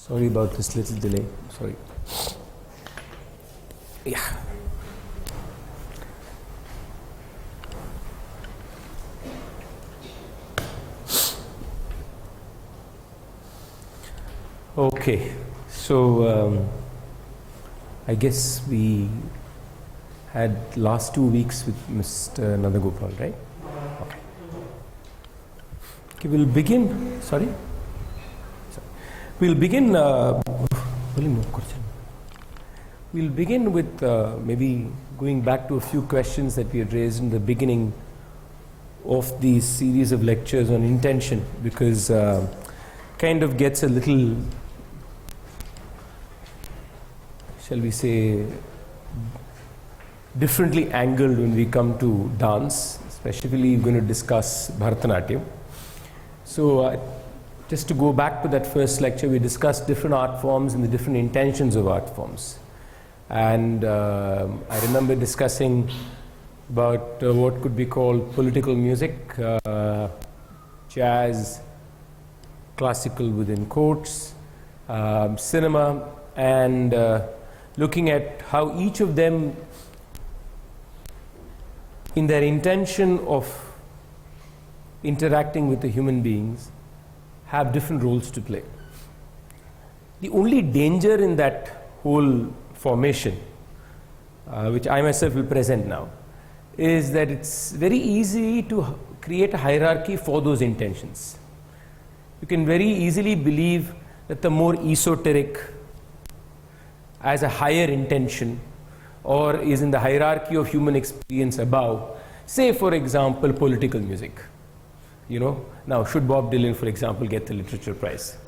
Sorry about this little delay. Sorry. Yeah. Okay. So I guess we had last 2 weeks with Mr. Nandagopal, right? Okay. Okay, we'll begin. Sorry. We'll begin. We'll begin with maybe going back to a few questions that we had raised in the beginning of these series of lectures on intention, because kind of gets a little, shall we say, differently angled when we come to dance. Especially we're going to discuss Bharatanatyam. So just to go back to that first lecture, we discussed different art forms and the different intentions of art forms. And I remember discussing about what could be called political music, jazz, classical within quotes, cinema, and looking at how each of them, in their intention of interacting with the human beings, have different roles to play. The only danger in that whole formation, which I myself will present now, is that it's very easy to create a hierarchy for those intentions. You can very easily believe that the more esoteric as a higher intention, or is in the hierarchy of human experience above, say for example political music. You know, now should Bob Dylan, for example, get the literature prize?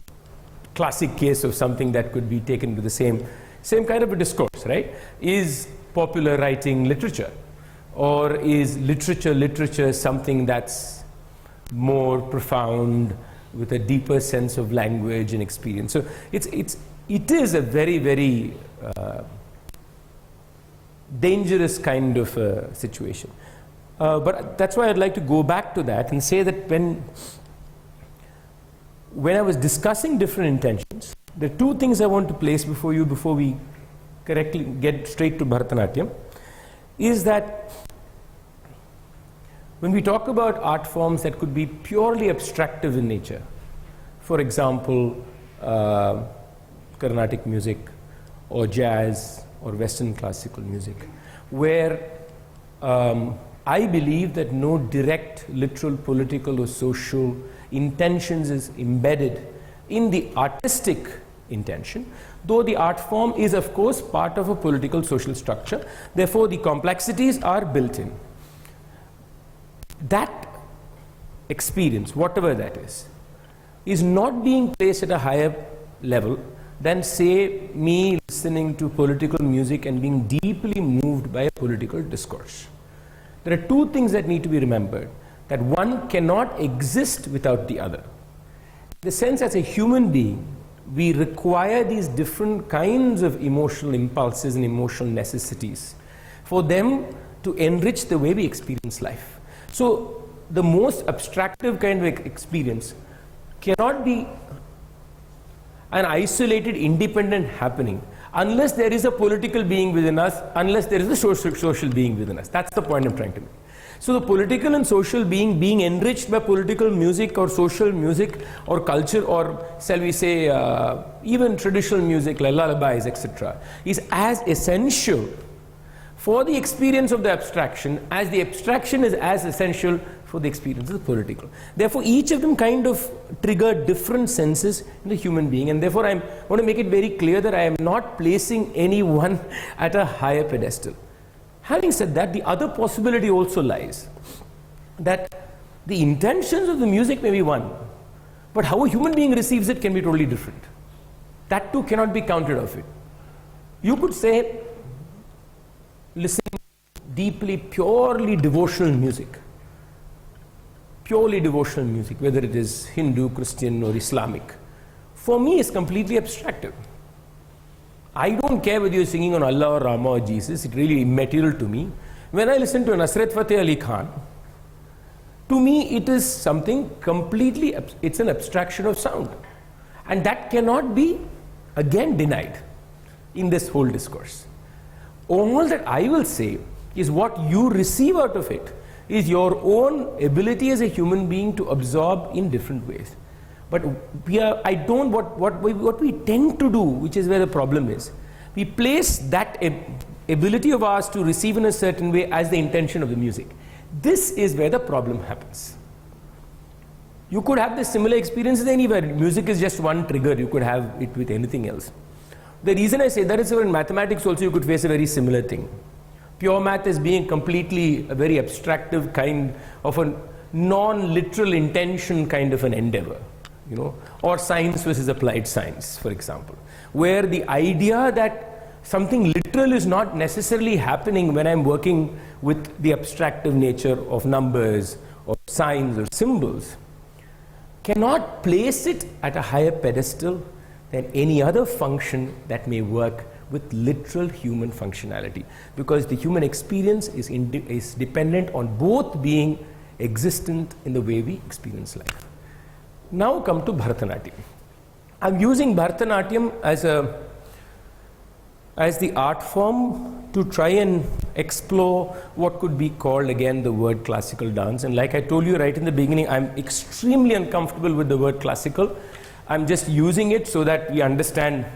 Classic case of something that could be taken to the same kind of a discourse, right? Is popular writing literature, or is literature something that's more profound with a deeper sense of language and experience? So it is a very, very dangerous kind of situation. But that's why I'd like to go back to that and say that when I was discussing different intentions, there are two things I want to place before you before we correctly get straight to Bharatanatyam, is that when we talk about art forms that could be purely abstractive in nature, for example, Carnatic music or jazz or Western classical music, where I believe that no direct literal political or social intentions is embedded in the artistic intention, though the art form is of course part of a political social structure, therefore the complexities are built in. That experience, whatever that is not being placed at a higher level than, say, me listening to political music and being deeply moved by a political discourse. There are two things that need to be remembered, that one cannot exist without the other. In the sense, as a human being, we require these different kinds of emotional impulses and emotional necessities for them to enrich the way we experience life. So the most abstractive kind of experience cannot be an isolated, independent happening unless there is a political being within us, unless there is a social being within us. That's the point I'm trying to make. So the political and social being enriched by political music or social music or culture, or shall we say even traditional music like lullabies, etc., is as essential for the experience of the abstraction as the abstraction is as essential for the experience of the political. Therefore, each of them kind of trigger different senses in the human being, and therefore I want to make it very clear that I am not placing anyone at a higher pedestal. Having said that, the other possibility also lies that the intentions of the music may be one, but how a human being receives it can be totally different. That too cannot be counted off it. You could say, listening deeply, purely devotional music, whether it is Hindu, Christian or Islamic, for me is completely abstractive. I don't care whether you're singing on Allah or Rama or Jesus, it's really immaterial to me. When I listen to Nusrat Fateh Ali Khan, to me it is something completely, it's an abstraction of sound. And that cannot be again denied in this whole discourse. All that I will say is what you receive out of it is your own ability as a human being to absorb in different ways. But what we tend to do, which is where the problem is, we place that ability of ours to receive in a certain way as the intention of the music. This is where the problem happens. You could have the similar experiences anywhere. Music is just one trigger. You could have it with anything else. The reason I say that is in mathematics also you could face a very similar thing. Pure math is being completely a very abstractive kind of a non-literal intention kind of an endeavor, you know, or science versus applied science, for example, where the idea that something literal is not necessarily happening when I'm working with the abstractive nature of numbers or signs or symbols cannot place it at a higher pedestal than any other function that may work with literal human functionality, because the human experience is dependent on both being existent in the way we experience life. Now come to Bharatanatyam. I'm using Bharatanatyam as the art form to try and explore what could be called again the word classical dance. And like I told you right in the beginning, I'm extremely uncomfortable with the word classical. I'm just using it so that we understand,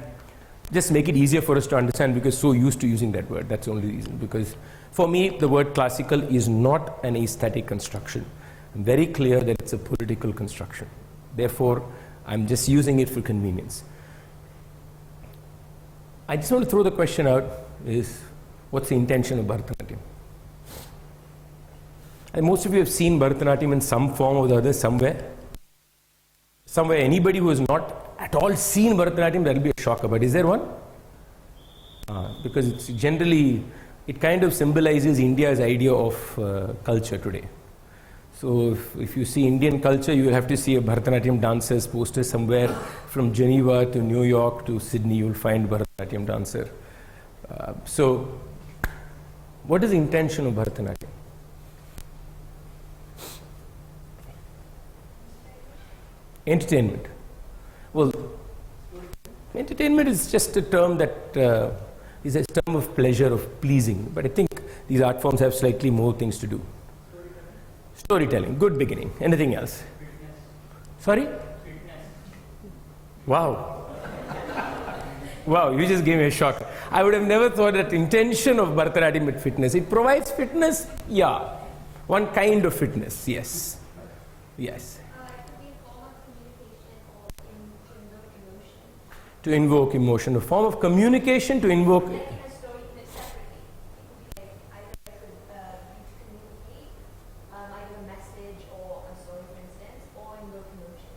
just make it easier for us to understand, because so used to using that word. That's the only reason. Because for me, the word classical is not an aesthetic construction. I'm very clear that it's a political construction. Therefore, I'm just using it for convenience. I just want to throw the question out is, what's the intention of Bharatanatyam? And most of you have seen Bharatanatyam in some form or the other somewhere. Somewhere, anybody who has not at all seen Bharatanatyam, that will be a shocker. But is there one? Because it's generally, it kind of symbolizes India's idea of culture today. So if you see Indian culture, you will have to see a Bharatanatyam dancer's poster somewhere. From Geneva to New York to Sydney, you will find Bharatanatyam dancer. So what is the intention of Bharatanatyam? Entertainment. Well, entertainment is just a term that is a term of pleasure, of pleasing. But I think these art forms have slightly more things to do. Storytelling, good beginning. Anything else? Fitness. Sorry? Fitness. Wow. Wow, you just gave me a shock. I would have never thought that intention of Bharatanatyam with fitness. It provides fitness? Yeah. One kind of fitness, yes. Yes. It could be a form of communication or to invoke emotion. To invoke emotion, a form of communication to invoke. A story separately. It could be like either it could be to communicate either a message or a story, for instance, or invoke emotion.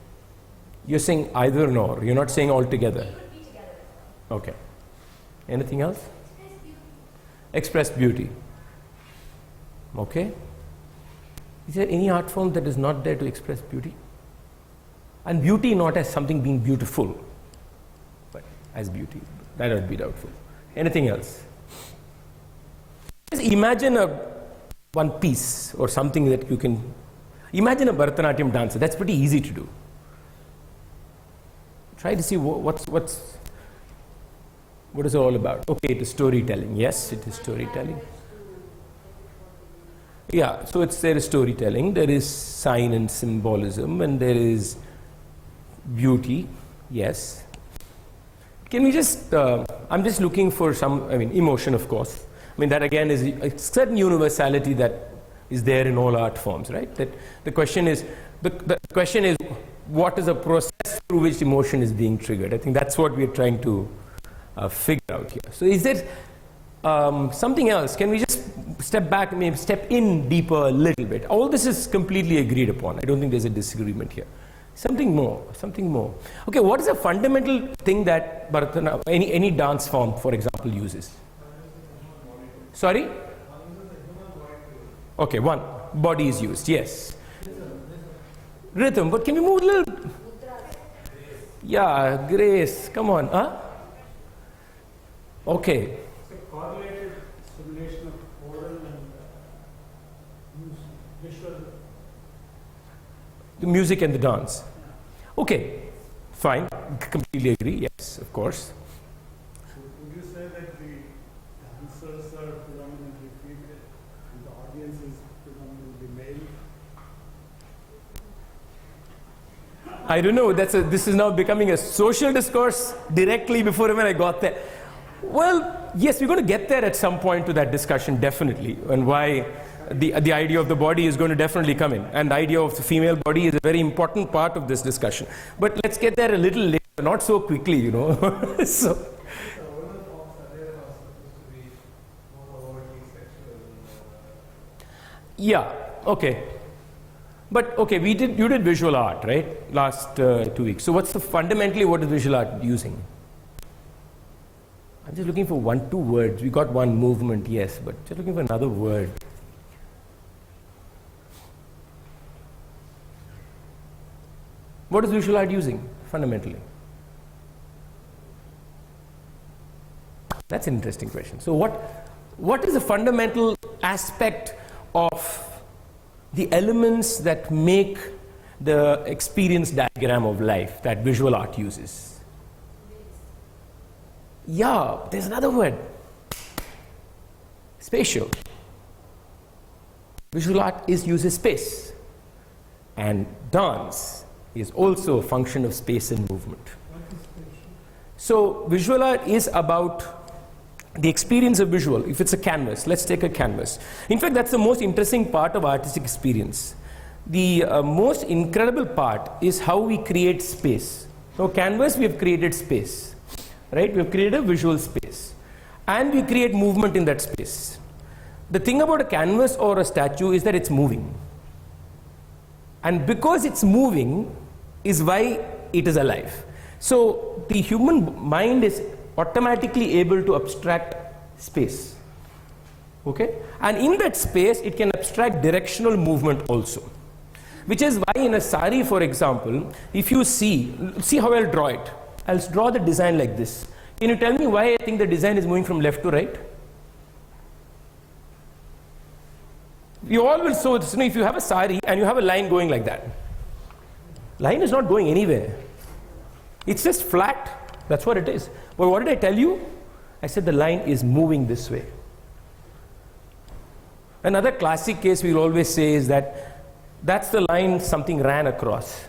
You're saying either nor. You're not saying all together. It could be together as well. Okay. Anything else? Express beauty. Express beauty. Okay. Is there any art form that is not there to express beauty? And beauty not as something being beautiful, but as beauty. That would be doubtful. Anything else? Just imagine one piece or something that you can... Imagine a Bharatanatyam dancer. That's pretty easy to do. Try to see what is it all about. Okay, it is storytelling. Yes, it is storytelling. Yeah, so there is storytelling, there is sign and symbolism, and there is beauty. Yes. Can we just, I'm just looking for some, emotion, of course. That again is a certain universality that is there in all art forms, right? That the question is, what is the process through which emotion is being triggered? I think that's what we're trying to figure out here. So is there something else? Can we just step back, maybe step in deeper a little bit? All this is completely agreed upon. I don't think there's a disagreement here. Something more. Okay, what is a fundamental thing that any dance form, for example, uses? Sorry? Okay, one. Body is used, yes. Rhythm, but can we move a little? Yeah, grace, come on. Huh? Okay. It's a correlated simulation of oral and visual. The music and the dance. Okay, Fine, completely agree, yes, of course. So would you say that the dancers are predominantly female and the audience is predominantly male? I don't know, this is now becoming a social discourse directly before even I got there. Well, yes, we're going to get there at some point to that discussion, definitely, and why the idea of the body is going to definitely come in. And the idea of the female body is a very important part of this discussion. But let's get there a little later, not so quickly, you know. So, women forms earlier are supposed to be more overtly sexual. yeah, okay. But okay, you did visual art, right? Last 2 weeks. So what is visual art using? I'm just looking for 1, 2 words. We got one movement, yes, but just looking for another word. What is visual art using, fundamentally? That's an interesting question. So what is the fundamental aspect of the elements that make the experience diagram of life that visual art uses? Yeah, there's another word. Spatial. Visual art uses space. And dance is also a function of space and movement. So visual art is about the experience of visual. If it's a canvas, let's take a canvas. In fact, that's the most interesting part of artistic experience. The most incredible part is how we create space. So canvas, we have created space, right? We have created a visual space, and we create movement in that space. The thing about a canvas or a statue is that it's moving. And because it's moving is why it is alive. So the human mind is automatically able to abstract space. Okay? And in that space, it can abstract directional movement also. Which is why in a sari, for example, if you see how I'll draw it. I'll draw the design like this. Can you tell me why I think the design is moving from left to right? You all will show this. If you have a sari and you have a line going like that, line is not going anywhere. It's just flat. That's what it is. But what did I tell you? I said the line is moving this way. Another classic case we'll always say is that that's the line something ran across.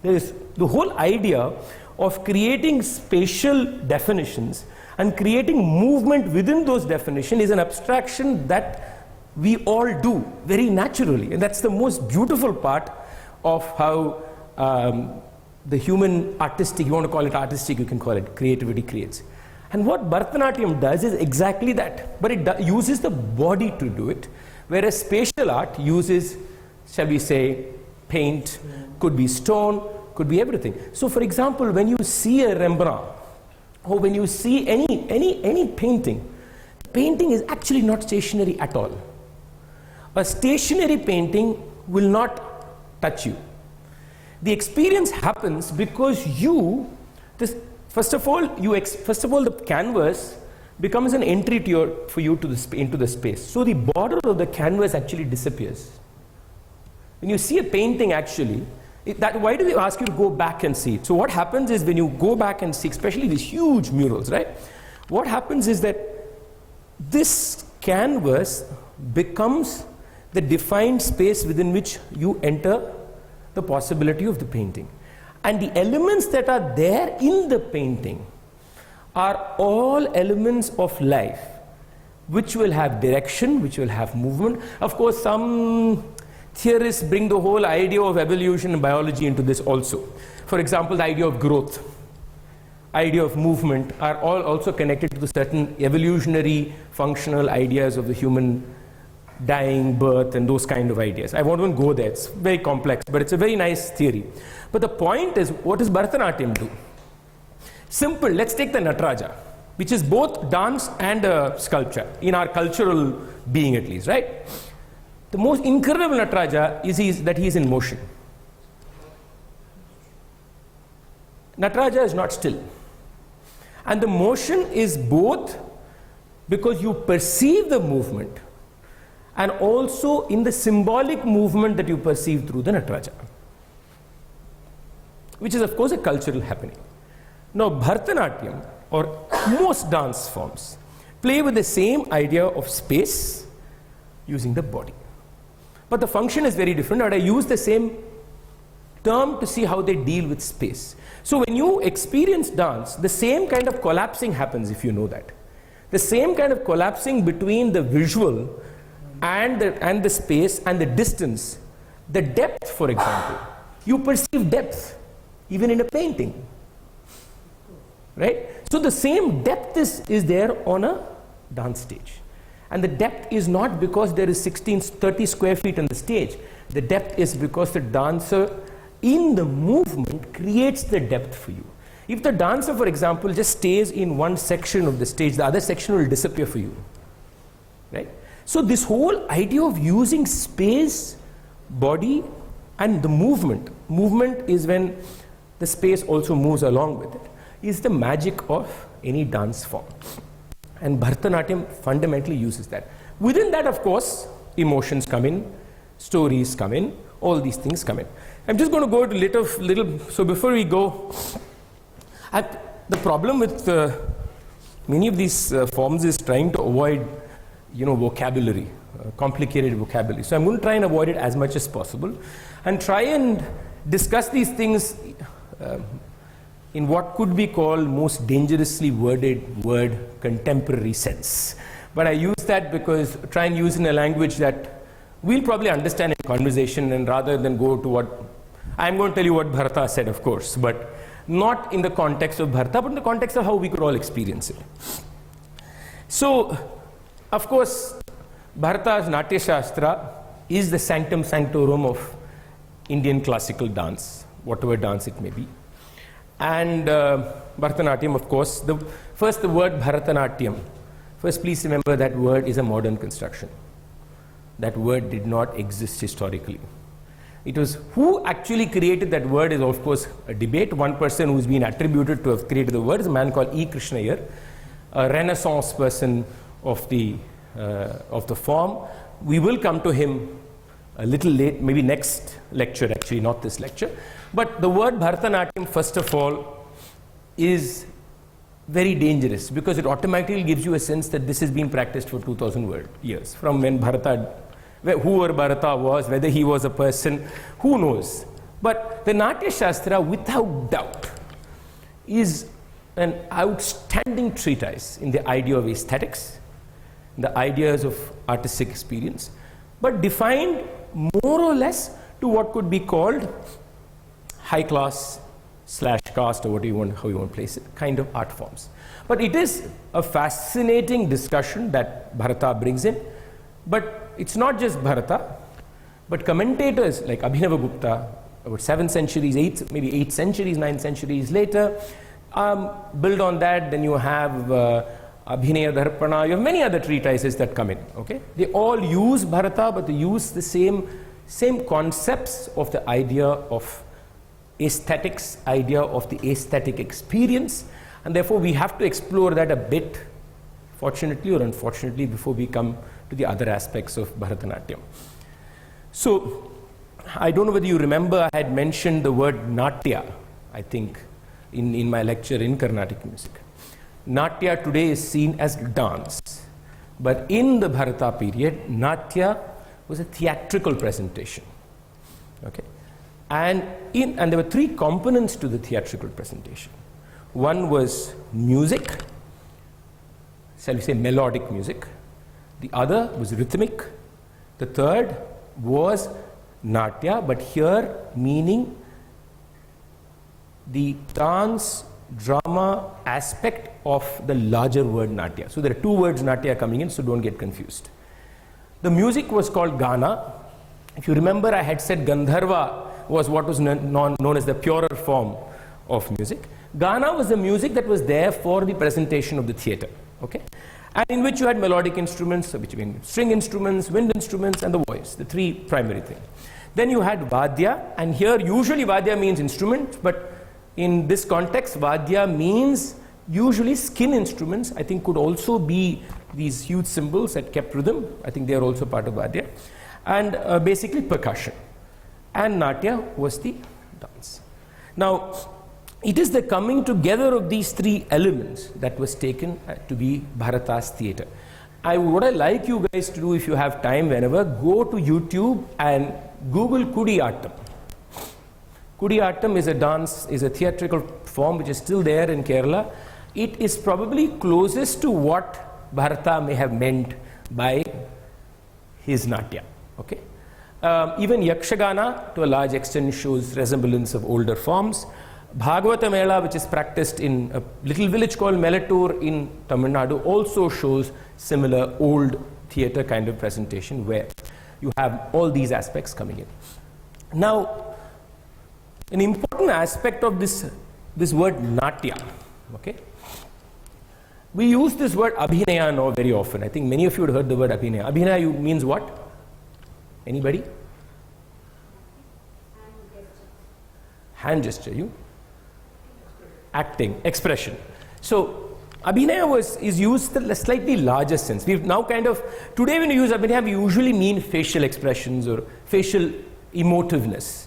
There is the whole idea of creating spatial definitions and creating movement within those definitions is an abstraction that we all do very naturally, and that's the most beautiful part of how the human artistic, you want to call it artistic, you can call it creativity, creates. And what Bharatanatyam does is exactly that, but it uses the body to do it, whereas spatial art uses, shall we say, paint, could be stone, could be everything. So for example, when you see a Rembrandt, or when you see any painting, painting is actually not stationary at all. A stationary painting will not touch you. The experience happens because first of all, the canvas becomes an entry for you into the space. So the border of the canvas actually disappears. When you see a painting, actually, why do they ask you to go back and see it? So what happens is when you go back and see, especially these huge murals, right? What happens is that this canvas becomes the defined space within which you enter the possibility of the painting. And the elements that are there in the painting are all elements of life, which will have direction, which will have movement. Of course, some theorists bring the whole idea of evolution and biology into this also. For example, the idea of growth, idea of movement are all also connected to the certain evolutionary functional ideas of the human dying, birth, and those kind of ideas. I won't even go there. It's very complex, but it's a very nice theory. But the point is, what does Bharatanatyam do? Simple. Let's take the Nataraja, which is both dance and sculpture, in our cultural being at least, right? The most incredible Nataraja is that he is in motion. Nataraja is not still. And the motion is both because you perceive the movement and also in the symbolic movement that you perceive through the Nataraja. which is of course a cultural happening. Now Bharatanatyam, or most dance forms, play with the same idea of space using the body. But the function is very different, and I use the same term to see how they deal with space. So when you experience dance, the same kind of collapsing happens, if you know that. The same kind of collapsing between the visual and the space and the distance. The depth, for example. You perceive depth, even in a painting. Right? So the same depth is there on a dance stage. And the depth is not because there is 30 square feet on the stage. The depth is because the dancer in the movement creates the depth for you. If the dancer, for example, just stays in one section of the stage, the other section will disappear for you. Right? So this whole idea of using space, body, and the movement is when the space also moves along with it, is the magic of any dance form. And Bharatanatyam fundamentally uses that. Within that, of course, emotions come in, stories come in, all these things come in. I'm just going to go to little, so before we go, the problem with many of these forms is trying to avoid, vocabulary, complicated vocabulary. So I'm going to try and avoid it as much as possible and try and discuss these things in what could be called most dangerously worded word contemporary sense. But I use that because try and use in a language that we'll probably understand in conversation, and rather than go to what I'm going to tell you what Bharata said, of course, but not in the context of Bharata, but in the context of how we could all experience it. So, of course, Bharata's Natya Shastra is the sanctum sanctorum of Indian classical dance, whatever dance it may be. And Bharatanatyam, of course, the word Bharatanatyam. First, please remember that word is a modern construction. That word did not exist historically. It was who actually created that word is, of course, a debate. One person who's been attributed to have created the word is a man called E. Krishna Iyer, a Renaissance person of the form. We will come to him a little late, maybe next lecture, actually, not this lecture. But the word Bharatanatyam, first of all, is very dangerous because it automatically gives you a sense that this has been practiced for 2000 years. From when Bharata, whoever Bharata was, whether he was a person, who knows. But the Natya Shastra, without doubt, is an outstanding treatise in the idea of aesthetics, the ideas of artistic experience, but defined more or less to what could be called high class / caste, or how you want to place it, kind of art forms. But it is a fascinating discussion that Bharata brings in. But it's not just Bharata, but commentators like Abhinavagupta, about 7 centuries, 8 centuries, 9 centuries later, build on that. Then you have Abhinaya Dharpana, you have many other treatises that come in. Okay, they all use Bharata, but they use the same concepts of the idea of aesthetics, idea of the aesthetic experience, and therefore we have to explore that a bit, fortunately or unfortunately, before we come to the other aspects of Bharatanatyam. So, I don't know whether you remember, I had mentioned the word Natya, I think, in my lecture in Carnatic music. Natya today is seen as dance, but in the Bharata period, Natya was a theatrical presentation. Okay, and there were 3 components to the theatrical presentation. One was music, shall we say melodic music. The other was rhythmic. The third was Natya, but here meaning the dance, drama aspect of the larger word Natya. So there are 2 words Natya coming in, so don't get confused. The music was called Gana. If you remember, I had said Gandharva was what was known as the purer form of music. Gana was the music that was there for the presentation of the theatre. Okay? And in which you had melodic instruments, which mean string instruments, wind instruments, and the voice, the 3 primary things. Then you had Vadya, and here usually Vadya means instrument, but in this context, Vadya means usually skin instruments. I think could also be these huge cymbals that kept rhythm. I think they are also part of Vadya. And basically percussion. And Natya was the dance. Now, it is the coming together of these three elements that was taken to be Bharata's theatre. What I like you guys to do, if you have time, whenever, go to YouTube and Google Kudiyattam. Kudiyattam is a dance, is a theatrical form which is still there in Kerala. It is probably closest to what Bharata may have meant by his Natya. Okay? Even Yakshagana, to a large extent, shows resemblance of older forms. Bhagavata Mela, which is practiced in a little village called Melatur in Tamil Nadu, also shows similar old theatre kind of presentation where you have all these aspects coming in. Now, an important aspect of this word Natya, okay? We use this word Abhinaya now very often. I think many of you have heard the word Abhinaya. Abhinaya means what? Anybody? Hand gesture. You? Acting, expression. So, Abhinaya is used in a slightly larger sense. We've now today when we use Abhinaya, we usually mean facial expressions or facial emotiveness.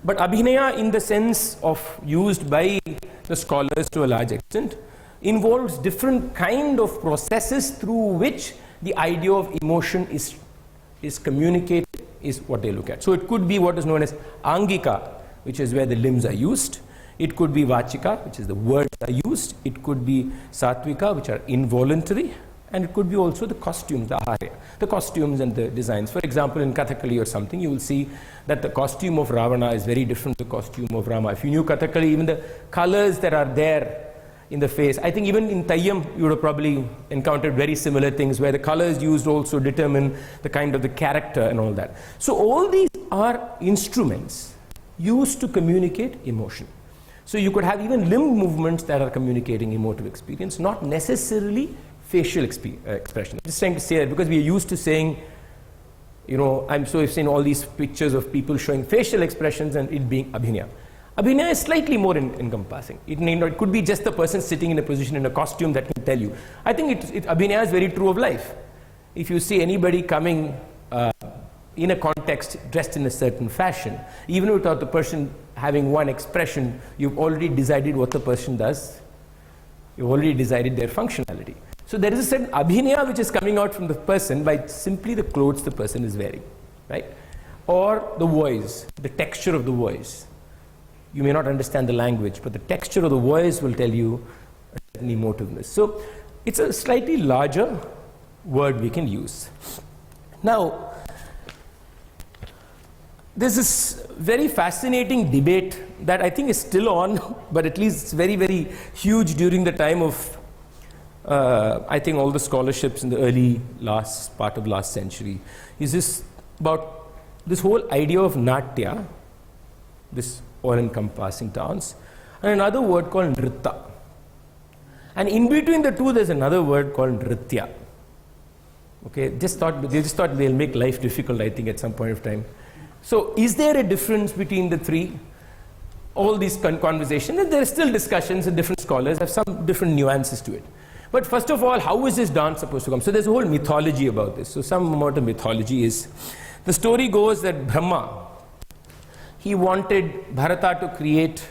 But Abhinaya, in the sense of used by the scholars to a large extent, involves different kind of processes through which the idea of emotion is communicated, is what they look at. So it could be what is known as Angika, which is where the limbs are used. It could be Vachika, which is the words are used. It could be Satvika, which are involuntary. And it could be also the costumes, the aharya, the costumes and the designs. For example, in Kathakali or something, you will see that the costume of Ravana is very different from the costume of Rama. If you knew Kathakali, even the colors that are there in the face, I think even in Tayyam, you would have probably encountered very similar things where the colors used also determine the kind of the character and all that. So all these are instruments used to communicate emotion. So you could have even limb movements that are communicating emotive experience, not necessarily facial expression. I'm just trying to say that because we are used to saying, you know, I've seen all these pictures of people showing facial expressions and it being Abhinaya. Abhinaya is slightly more encompassing. It could be just the person sitting in a position in a costume that can tell you. I think Abhinaya is very true of life. If you see anybody coming in a context dressed in a certain fashion, even without the person having one expression, you've already decided what the person does. You've already decided their functionality. So there is a certain Abhinaya which is coming out from the person by simply the clothes the person is wearing, right? Or the voice, the texture of the voice. You may not understand the language, but the texture of the voice will tell you a certain emotiveness. So it's a slightly larger word we can use. Now, there's this very fascinating debate that I think is still on, but at least it's very, very huge during the time of, I think, all the scholarships in the early part of last century. Is this about this whole idea of Natya, this all-encompassing dance, and another word called Nritta. And in between the two, there's another word called Nritya. Okay, they just thought they'll make life difficult, I think, at some point of time. So is there a difference between the three? All these conversations, and there are still discussions, and different scholars have some different nuances to it. But first of all, how is this dance supposed to come? So there's a whole mythology about this. So some amount of mythology is, the story goes that Brahma, he wanted Bharata to create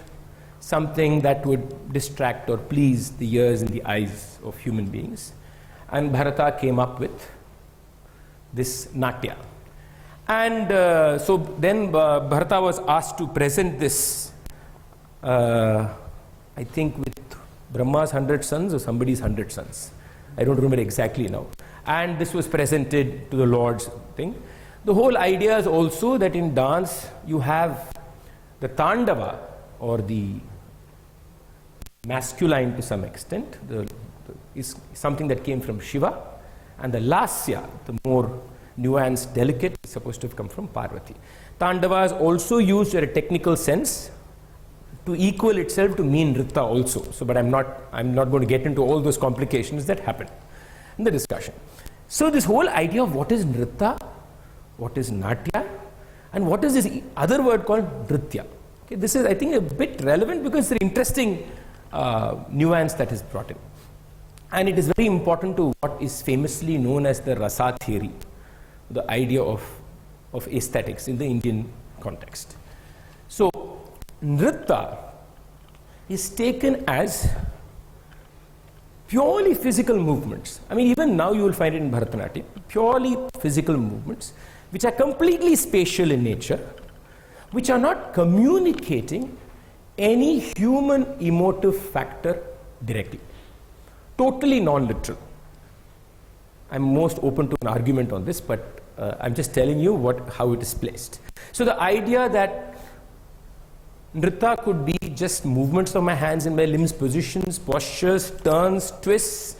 something that would distract or please the ears and the eyes of human beings. And Bharata came up with this Natya. And so then Bharata was asked to present this, I think with Brahma's 100 sons or somebody's 100 sons. I don't remember exactly now. And this was presented to the Lord's thing. The whole idea is also that in dance you have the Tandava, or the masculine to some extent, is something that came from Shiva, and the Lasya, the more nuanced, delicate, is supposed to have come from Parvati. Tandava is also used in a technical sense to equal itself to mean Nritta also. So, but I'm not going to get into all those complications that happen in the discussion. So this whole idea of what is Nritta, what is Natya, and what is this other word called Nritya. Okay, this is, I think, a bit relevant because it's an interesting nuance that is brought in. And it is very important to what is famously known as the Rasa theory, the idea of aesthetics in the Indian context. So, Nritta is taken as purely physical movements. I mean, even now you will find it in Bharatanatyam, purely physical movements, which are completely spatial in nature, which are not communicating any human emotive factor directly. Totally non-literal. I'm most open to an argument on this, but I'm just telling you how it is placed. So the idea that Nritta could be just movements of my hands and my limbs, positions, postures, turns, twists,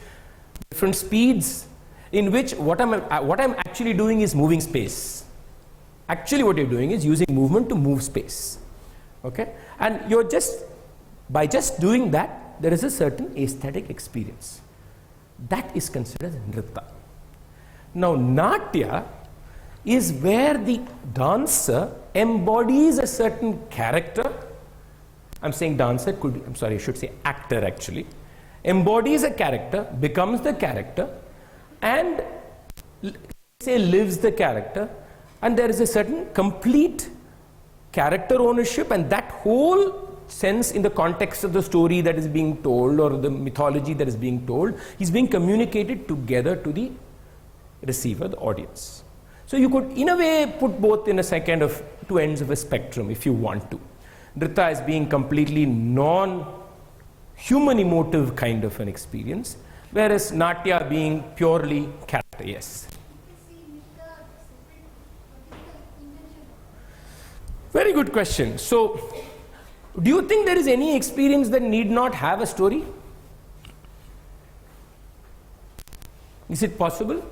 different speeds, in which what I'm actually doing is moving space. Actually what you're doing is using movement to move space. Okay? And by just doing that, there is a certain aesthetic experience. That is considered Nritta. Now, Natya is where the dancer embodies a certain character. I'm saying dancer, I should say actor actually. Embodies a character, becomes the character, and say lives the character, and there is a certain complete character ownership, and that whole sense in the context of the story that is being told or the mythology that is being told is being communicated together to the receiver, the audience. So you could in a way put both in a kind of two ends of a spectrum if you want to. Nritta is being completely non-human emotive kind of an experience, whereas Natya being purely character. Yes. Very good question. So, do you think there is any experience that need not have a story? Is it possible?